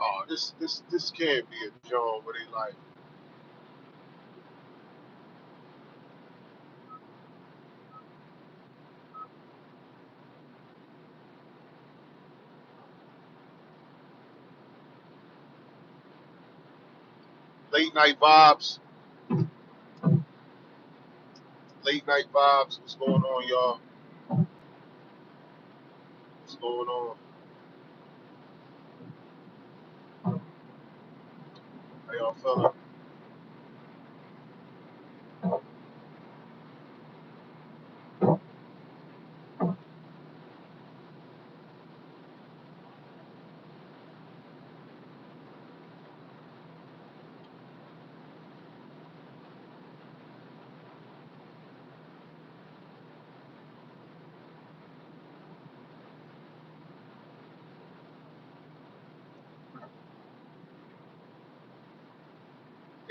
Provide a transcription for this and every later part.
Oh, this can't be a John where they like late night vibes. Late night vibes. What's going on, y'all? What's going on? How y'all feeling?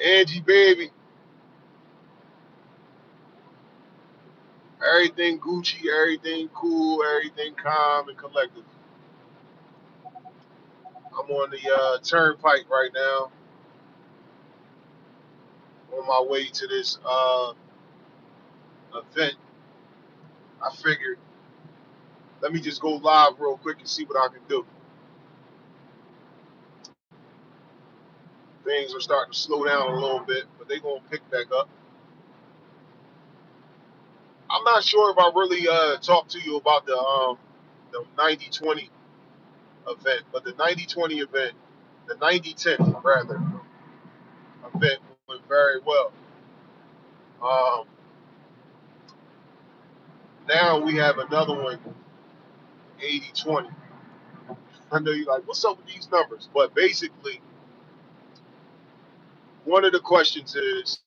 Angie, baby, everything Gucci, everything cool, everything calm and collected. I'm on the turnpike right now, on my way to this event. I figured, let me just go live real quick and see what I can do. Things are starting to slow down a little bit, but they're gonna pick back up. I'm not sure if I really talked to you about the 90-20 event, but the 90-20 event, the 90-10 rather event went very well. Um, Now we have another one, 80-20. I know you're like, what's up with these numbers? But basically, one of the questions is,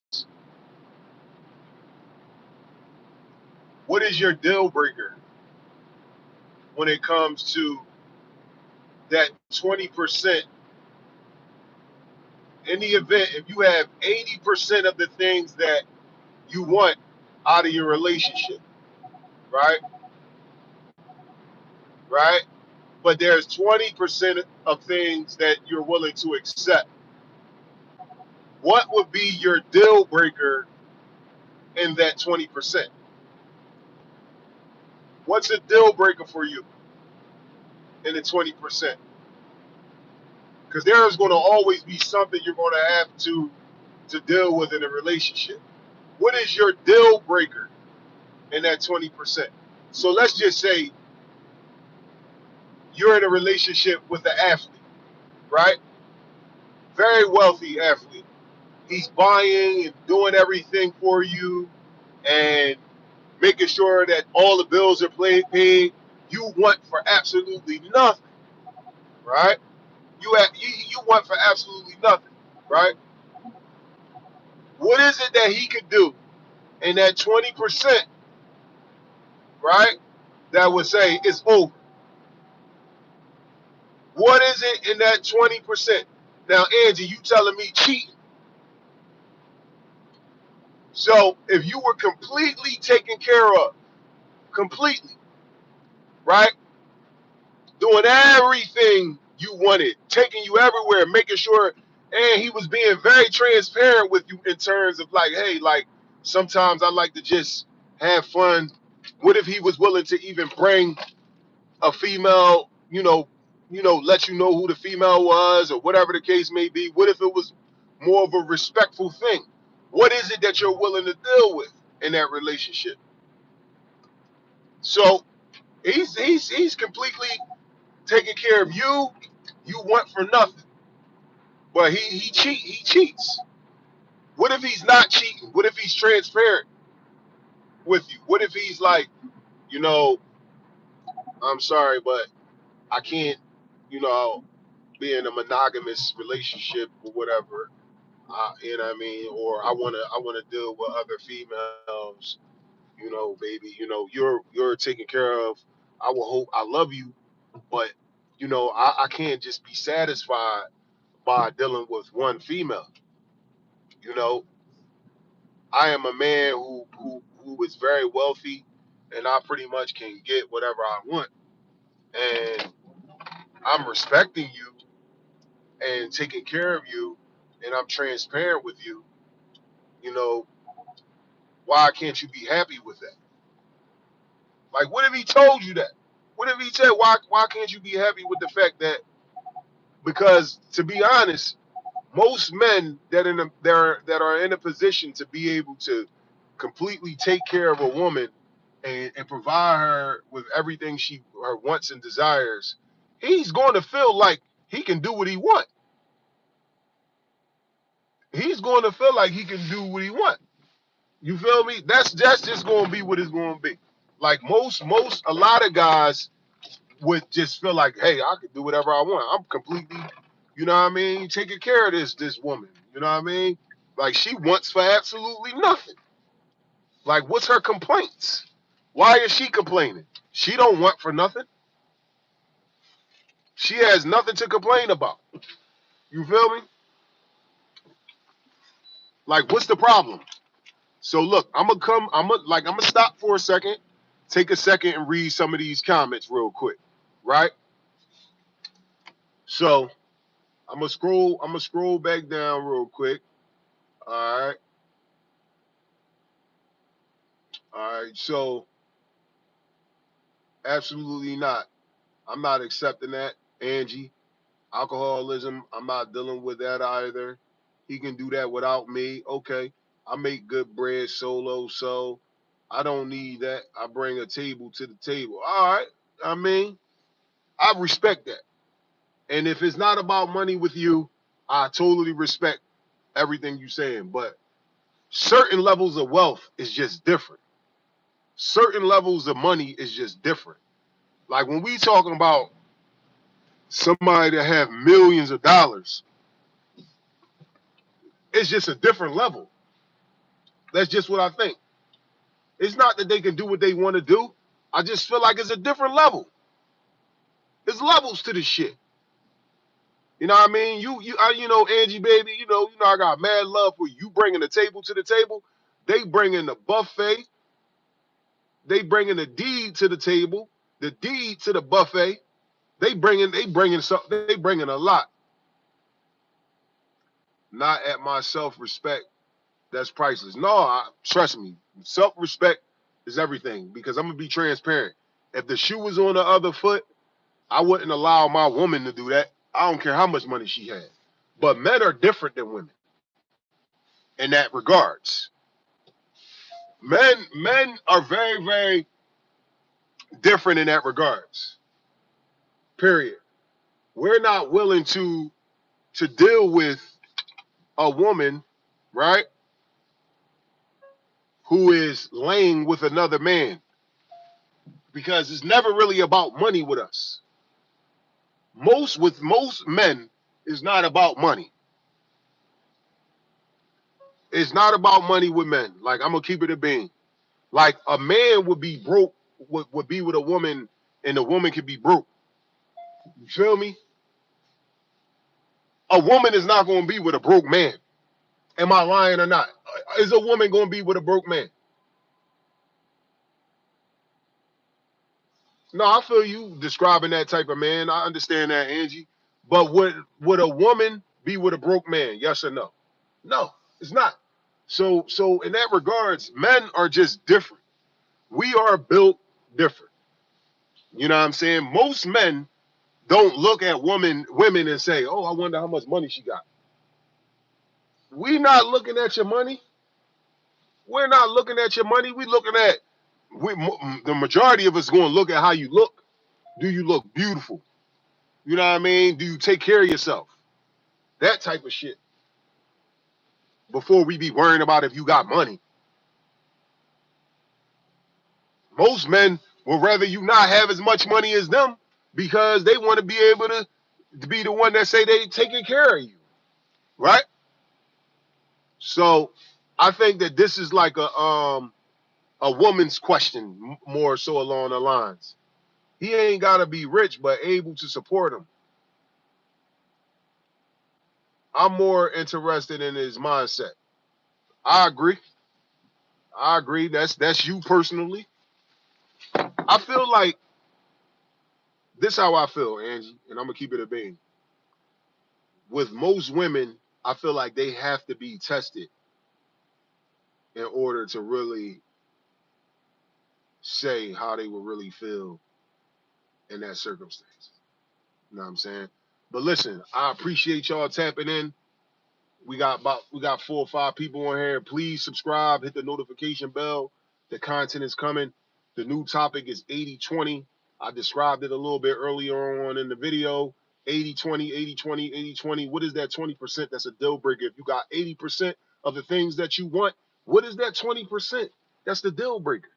what is your deal breaker when it comes to that 20%? In the event, if you have 80% of the things that you want out of your relationship, right? Right? But there's 20% of things that you're willing to accept. What would be your deal breaker in that 20%? What's a deal breaker for you in the 20%? Because there is going to always be something you're going to have to deal with in a relationship. What is your deal breaker in that 20%? So let's just say you're in a relationship with an athlete, right? Very wealthy athlete. He's buying and doing everything for you and making sure that all the bills are paid. You want for absolutely nothing, right? You want for absolutely nothing, right? What is it that he could do in that 20%, right? That would say it's over. What is it in that 20%? Now, Angie, you telling me cheating. So if you were completely taken care of, completely, right? Doing everything you wanted, taking you everywhere, making sure, and he was being very transparent with you in terms of like, hey, like sometimes I like to just have fun. What if he was willing to even bring a female, let you know who the female was or whatever the case may be? What if it was more of a respectful thing? What is it that you're willing to deal with in that relationship? So he's completely taking care of you. You want for nothing, but he cheats. What if he's not cheating? What if he's transparent with you? What if he's like, you know, I'm sorry, but I can't, you know, be in a monogamous relationship or whatever. You know what I mean? Or I wanna deal with other females. Baby. You're taken care of. I will hope I love you, but I can't just be satisfied by dealing with one female. You know, I am a man who is very wealthy, and I pretty much can get whatever I want. And I'm respecting you and taking care of you, and I'm transparent with you. You know, why can't you be happy with that? Like, what if he told you that? What if he said, why can't you be happy with the fact that, because to be honest, most men that are in a position to be able to completely take care of a woman and provide her with everything her wants and desires, he's going to feel like he can do what he want. He's going to feel like he can do what he want. You feel me? That's just going to be what it's going to be. Like a lot of guys would just feel like, hey, I can do whatever I want. I'm completely, taking care of this woman. You know what I mean? Like, she wants for absolutely nothing. Like, what's her complaints? Why is she complaining? She don't want for nothing. She has nothing to complain about. You feel me? Like, what's the problem? So look, I'm gonna stop for a second, take a second and read some of these comments real quick, right? So I'm gonna scroll back down real quick. All right. All right. So absolutely not. I'm not accepting that, Angie. Alcoholism, I'm not dealing with that either. He can do that without me. Okay. I make good bread solo, so I don't need that. I bring a table to the table. All right. I mean, I respect that. And if it's not about money with you, I totally respect everything you're saying. But certain levels of wealth is just different. Certain levels of money is just different. Like when we talking about somebody that have millions of dollars, it's just a different level. That's just what I think. It's not that they can do what they want to do. I just feel like it's a different level. There's levels to this shit. You know what I mean? Angie, baby, I got mad love for you. You bringing the table to the table. They bringing the buffet. They bringing the deed to the table, the deed to the buffet. They bringing something. They bringing a lot. Not at my self-respect. That's priceless. No, trust me. Self-respect is everything because I'm gonna be transparent. If the shoe was on the other foot, I wouldn't allow my woman to do that. I don't care how much money she had. But men are different than women in that regards. Men are very, very different in that regards. Period. We're not willing to deal with a woman, right, who is laying with another man because it's never really about money with us. Most men, it's not about money. It's not about money with men. Like, I'm gonna keep it a bean. Like, a man would be broke, would be with a woman, and the woman could be broke. You feel me? A woman is not gonna be with a broke man. Am I lying or not? Is a woman gonna be with a broke man? No, I feel you describing that type of man. I understand that, Angie. But would a woman be with a broke man? Yes or no? No, it's not. So in that regards, men are just different. We are built different. You know what I'm saying? Most men don't look at women and say, "Oh, I wonder how much money she got." We not looking at your money. We're not looking at your money. We looking at the majority of us going to look at how you look. Do you look beautiful? You know what I mean? Do you take care of yourself? That type of shit. Before we be worrying about if you got money. Most men would rather you not have as much money as them because they want to be able to be the one that say they taking care of you. Right? So I think that this is like a woman's question more so along the lines. He ain't gotta be rich, but able to support him. I'm more interested in his mindset. I agree. I agree. That's you personally. I feel like this how I feel, Angie, and I'm gonna keep it a bean. With most women, I feel like they have to be tested in order to really say how they would really feel in that circumstance. You know what I'm saying? But listen, I appreciate y'all tapping in. We got 4 or 5 people on here. Please subscribe, hit the notification bell. The content is coming. The new topic is 80-20. I described it a little bit earlier on in the video. 80-20, 80-20, 80-20. What is that 20% that's a deal breaker? If you got 80% of the things that you want, what is that 20%? That's the deal breaker.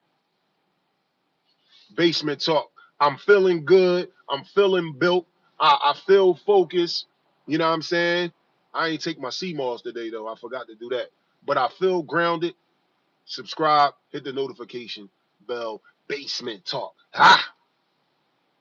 Basement talk. I'm feeling good. I'm feeling built. I feel focused. You know what I'm saying? I ain't take my sea moss today though. I forgot to do that. But I feel grounded. Subscribe. Hit the notification bell. Basement talk. Ha!